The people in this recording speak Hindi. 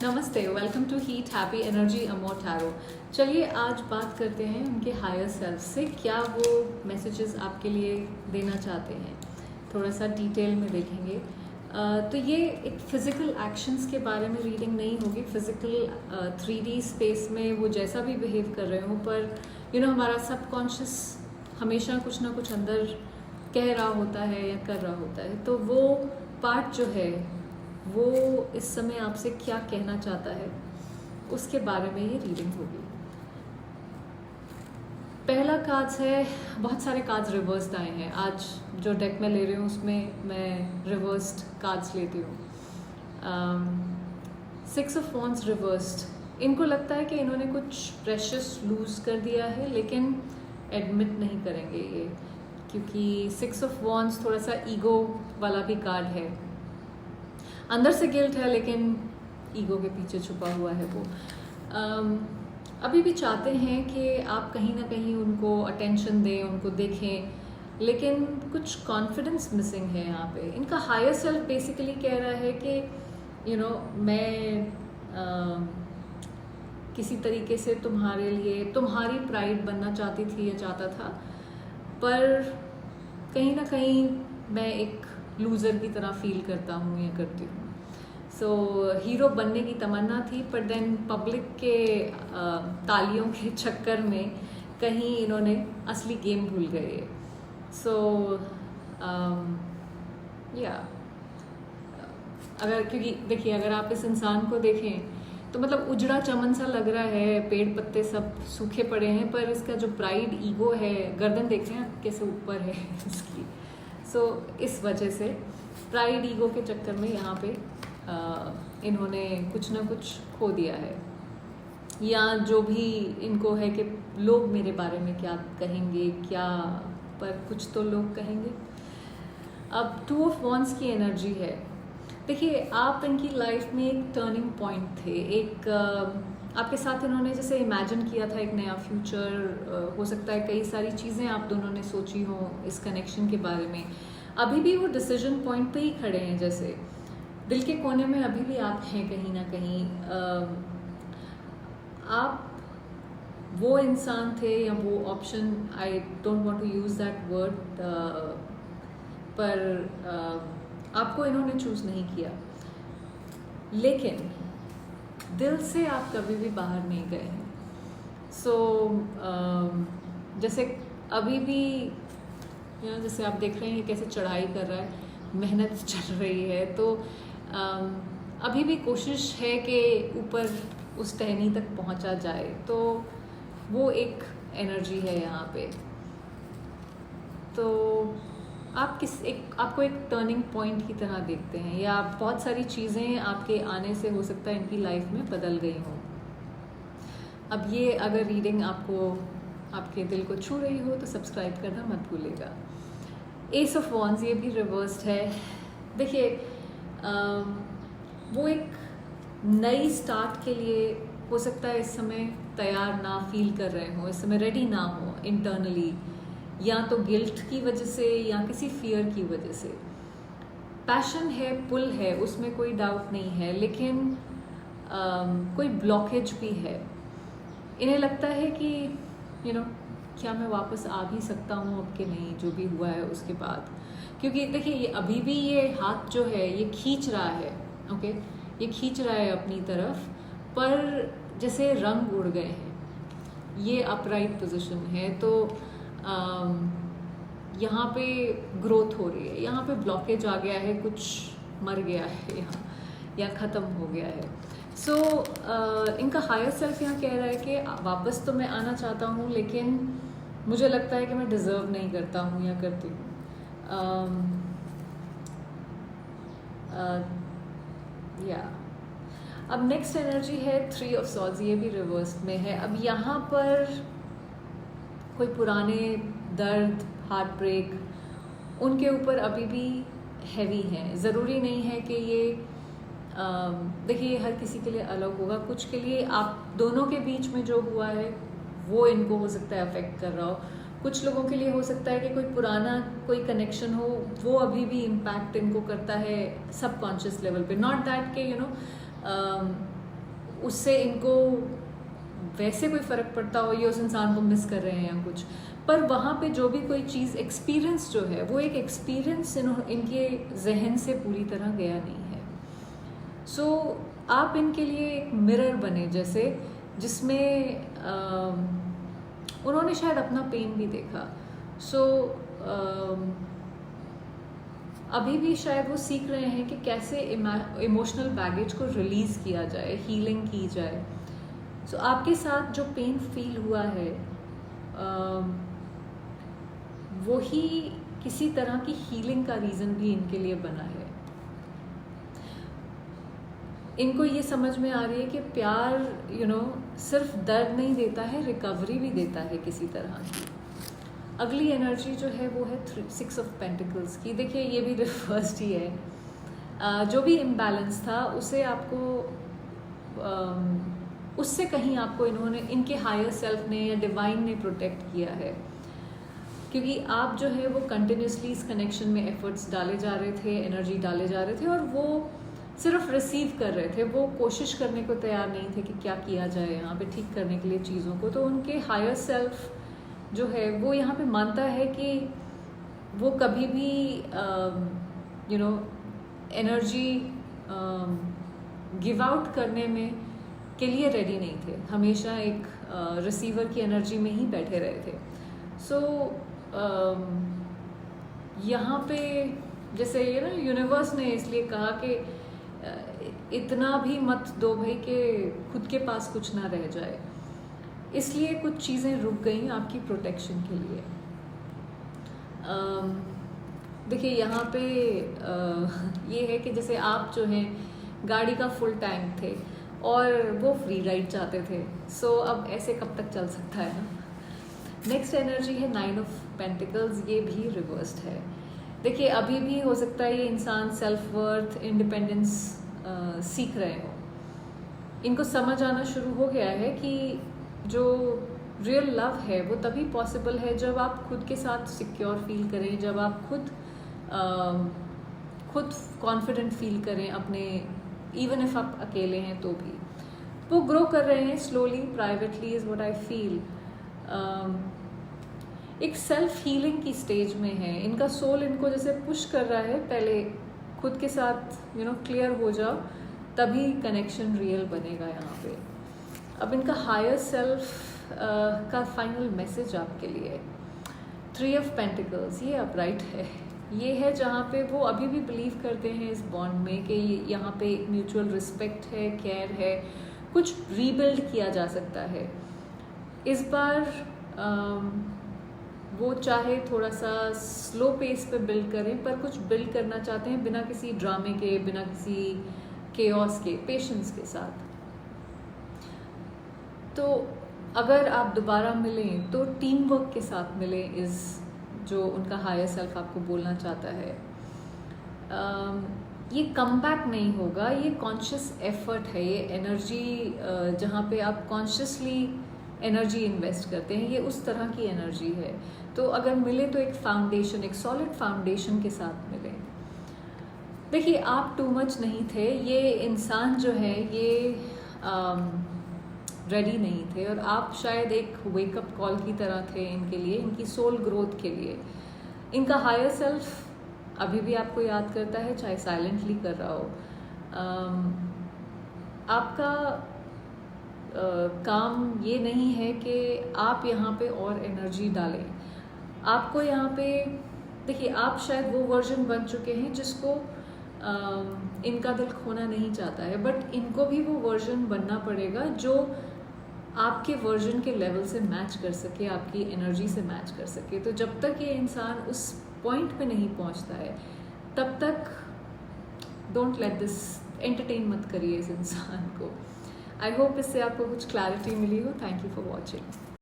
नमस्ते, welcome to heat happy energy amor tarot. चलिए आज बात करते हैं उनके हायर सेल्फ से, क्या वो मैसेजेस आपके लिए देना चाहते हैं। थोड़ा सा डिटेल में देखेंगे। तो ये एक फिज़िकल एक्शंस के बारे में रीडिंग नहीं होगी। फिज़िकल 3D स्पेस में वो जैसा भी बिहेव कर रहे हो, पर हमारा सबकॉन्शियस हमेशा कुछ ना कुछ अंदर कह रहा होता है या कर रहा होता है। तो वो पार्ट जो है वो इस समय आपसे क्या कहना चाहता है, उसके बारे में ये रीडिंग होगी। पहला कार्ड्स है, बहुत सारे कार्ड्स रिवर्स्ड आए हैं। आज जो डेक में ले रही हूँ उसमें मैं रिवर्स्ड कार्ड्स लेती हूँ। 6 ऑफ वॉन्ड्स रिवर्स्ड। इनको लगता है कि इन्होंने कुछ प्रेशियस लूज कर दिया है, लेकिन एडमिट नहीं करेंगे ये, क्योंकि 6 ऑफ वॉन्ड्स थोड़ा सा ईगो वाला भी कार्ड है। अंदर से गिल्ट है, लेकिन ईगो के पीछे छुपा हुआ है वो। अभी भी चाहते हैं कि आप कहीं ना कहीं उनको अटेंशन दें, उनको देखें, लेकिन कुछ कॉन्फिडेंस मिसिंग है यहाँ पे। इनका हायर सेल्फ बेसिकली कह रहा है कि मैं किसी तरीके से तुम्हारे लिए तुम्हारी प्राइड बनना चाहती थी या चाहता था, पर कहीं ना कहीं मैं एक लूज़र की तरह फील करता हूँ या करती हूँ। सो हीरो बनने की तमन्ना थी, पर देन पब्लिक के तालियों के चक्कर में कहीं इन्होंने असली गेम भूल गए। सो अगर क्योंकि देखिए, अगर आप इस इंसान को देखें तो मतलब उजड़ा चमन सा लग रहा है, पेड़ पत्ते सब सूखे पड़े हैं, पर इसका जो प्राइड ईगो है, गर्दन देख रहे हैं कैसे ऊपर है इसकी। सो इस वजह से प्राइड ईगो के चक्कर में यहाँ पे इन्होंने कुछ ना कुछ खो दिया है, या जो भी इनको है कि लोग मेरे बारे में क्या कहेंगे, क्या, पर कुछ तो लोग कहेंगे। अब 2 ऑफ वॉन्ड्स की एनर्जी है। देखिए, आप इनकी लाइफ में एक टर्निंग पॉइंट थे। एक आपके साथ इन्होंने जैसे इमेजिन किया था एक नया फ्यूचर, हो सकता है कई सारी चीज़ें आप दोनों ने सोची हों इस कनेक्शन के बारे में। अभी भी वो डिसीजन पॉइंट पे ही खड़े हैं, जैसे दिल के कोने में अभी भी आप हैं कहीं ना कहीं। आप वो इंसान थे या वो option, I don't want to use that word, पर आपको इन्होंने चूज़ नहीं किया, लेकिन दिल से आप कभी भी बाहर नहीं गए हैं। सो जैसे अभी भी जैसे आप देख रहे हैं कैसे चढ़ाई कर रहा है, मेहनत चल रही है, तो अभी भी कोशिश है कि ऊपर उस टहनी तक पहुंचा जाए। तो वो एक एनर्जी है यहाँ पे। तो आप आपको एक टर्निंग पॉइंट की तरह देखते हैं, या बहुत सारी चीज़ें आपके आने से हो सकता है इनकी लाइफ में बदल गई हों। अब ये अगर रीडिंग आपको आपके दिल को छू रही हो तो सब्सक्राइब करना मत भूलिएगा। एस ऑफ वॉन्ड्स, ये भी रिवर्स्ड है। देखिए, वो एक नई स्टार्ट के लिए हो सकता है इस समय तैयार ना फील कर रहे हो, इस समय रेडी ना हो इंटरनली, या तो गिल्ट की वजह से या किसी फियर की वजह से। पैशन है, पुल है, उसमें कोई डाउट नहीं है, लेकिन कोई ब्लॉकेज भी है। इन्हें लगता है कि क्या मैं वापस आ भी सकता हूँ अब के नहीं, जो भी हुआ है उसके बाद। क्योंकि देखिए, ये अभी भी ये हाथ जो है ये खींच रहा है, ओके, ये खींच रहा है अपनी तरफ, पर जैसे रंग उड़ गए हैं। ये अपराइट पोजीशन है, तो यहाँ पे ग्रोथ हो रही है, यहाँ पे ब्लॉकेज आ गया है, कुछ मर गया है यहाँ, या ख़त्म हो गया है। सो इनका हायर सेल्फ यहाँ कह रहा है कि वापस तो मैं आना चाहता हूँ, लेकिन मुझे लगता है कि मैं डिज़र्व नहीं करता हूँ या करती हूँ। अब नेक्स्ट एनर्जी है 3 ऑफ सॉर्ड्स, ये भी रिवर्स में है। अब यहाँ पर कोई पुराने दर्द, हार्ट ब्रेक उनके ऊपर अभी भी हैवी हैं। ज़रूरी नहीं है कि ये देखिए, हर किसी के लिए अलग होगा। कुछ के लिए आप दोनों के बीच में जो हुआ है वो इनको हो सकता है अफेक्ट कर रहा हो। कुछ लोगों के लिए हो सकता है कि कोई पुराना कोई कनेक्शन हो, वो अभी भी इम्पैक्ट इनको करता है सबकॉन्शियस लेवल पे। नॉट दैट के उससे इनको वैसे कोई फ़र्क पड़ता हो, ये उस इंसान को मिस कर रहे हैं या कुछ, पर वहाँ पे जो भी कोई चीज़ एक्सपीरियंस जो है वो एक एक्सपीरियंस इनके जहन से पूरी तरह गया नहीं है। सो आप इनके लिए एक मिरर बने जैसे, जिसमें उन्होंने शायद अपना पेन भी देखा। सो अभी भी शायद वो सीख रहे हैं कि कैसे इमोशनल बैगेज को रिलीज़ किया जाए, हीलिंग की जाए। सो आपके साथ जो पेन फील हुआ है वही किसी तरह की हीलिंग का रीज़न भी इनके लिए बना है। इनको ये समझ में आ रही है कि प्यार सिर्फ दर्द नहीं देता है, रिकवरी भी देता है किसी तरह की। अगली एनर्जी जो है वो है 6 ऑफ पेंटिकल्स की। देखिए ये भी रिवर्स्ड ही है। जो भी इम्बैलेंस था उसे आपको उससे कहीं आपको इनके हायर सेल्फ ने या डिवाइन ने प्रोटेक्ट किया है, क्योंकि आप जो है वो कंटिन्यूसली इस कनेक्शन में एफर्ट्स डाले जा रहे थे, एनर्जी डाले जा रहे थे, और वो सिर्फ रिसीव कर रहे थे, वो कोशिश करने को तैयार नहीं थे कि क्या किया जाए यहाँ पे ठीक करने के लिए चीज़ों को। तो उनके हायर सेल्फ जो है वो यहाँ पे मानता है कि वो कभी भी एनर्जी गिव आउट करने में के लिए रेडी नहीं थे, हमेशा एक रिसीवर की एनर्जी में ही बैठे रहे थे। सो यहाँ पे जैसे यूनिवर्स ने इसलिए कहा कि इतना भी मत दो भाई कि खुद के पास कुछ ना रह जाए, इसलिए कुछ चीज़ें रुक गई आपकी प्रोटेक्शन के लिए। देखिए यहाँ पे ये है कि जैसे आप जो हैं गाड़ी का फुल टैंक थे और वो फ्री राइड चाहते थे, सो अब ऐसे कब तक चल सकता है ना। नेक्स्ट एनर्जी है 9 ऑफ पेंटिकल्स, ये भी रिवर्स्ड है। देखिए अभी भी हो सकता है ये इंसान सेल्फ वर्थ, इंडिपेंडेंस सीख रहे हो, इनको समझ आना शुरू हो गया है कि जो रियल लव है वो तभी पॉसिबल है जब आप खुद के साथ सिक्योर फील करें, जब आप खुद कॉन्फिडेंट फील करें अपने, इवन इफ आप अकेले हैं तो भी। वो ग्रो कर रहे हैं slowly, privately is what I feel. एक सेल्फ हीलिंग की स्टेज में है, इनका सोल इनको जैसे पुश कर रहा है, पहले खुद के साथ क्लियर हो जाओ, तभी कनेक्शन रियल बनेगा यहाँ पे। अब इनका हायर सेल्फ का फाइनल मैसेज आपके लिए 3 ऑफ पेंटिकल्स, ये अपराइट है। ये है जहाँ पे वो अभी भी बिलीव करते हैं इस बॉन्ड में कि यहाँ पे एक म्यूचुअल रिस्पेक्ट है, केयर है, कुछ रीबिल्ड किया जा सकता है। इस बार वो चाहे थोड़ा सा स्लो पेस पे बिल्ड करें, पर कुछ बिल्ड करना चाहते हैं बिना किसी ड्रामे के, बिना किसी केओस के, पेशेंस के साथ। तो अगर आप दोबारा मिलें तो टीम वर्क के साथ मिलें, इस जो उनका हायर सेल्फ आपको बोलना चाहता है। ये कम बैक नहीं होगा, ये कॉन्शियस एफर्ट है, ये एनर्जी जहाँ पे आप कॉन्शियसली एनर्जी इन्वेस्ट करते हैं, ये उस तरह की एनर्जी है। तो अगर मिले तो एक फाउंडेशन, एक सॉलिड फाउंडेशन के साथ मिले। देखिए आप टू मच नहीं थे, ये इंसान जो है ये रेडी नहीं थे, और आप शायद एक वेकअप कॉल की तरह थे इनके लिए, इनकी सोल ग्रोथ के लिए। इनका हायर सेल्फ अभी भी आपको याद करता है, चाहे साइलेंटली कर रहा हो। आपका काम ये नहीं है कि आप यहाँ पे और एनर्जी डालें। आपको यहाँ पे देखिए, आप शायद वो वर्जन बन चुके हैं जिसको इनका दिल खोना नहीं चाहता है, बट इनको भी वो वर्जन बनना पड़ेगा जो आपके वर्जन के लेवल से मैच कर सके, आपकी एनर्जी से मैच कर सके। तो जब तक ये इंसान उस पॉइंट पे नहीं पहुंचता है, तब तक डोंट लेट दिस, एंटरटेन मत करिए इस इंसान को। आई होप इससे आपको कुछ क्लैरिटी मिली हो। Thank you for watching.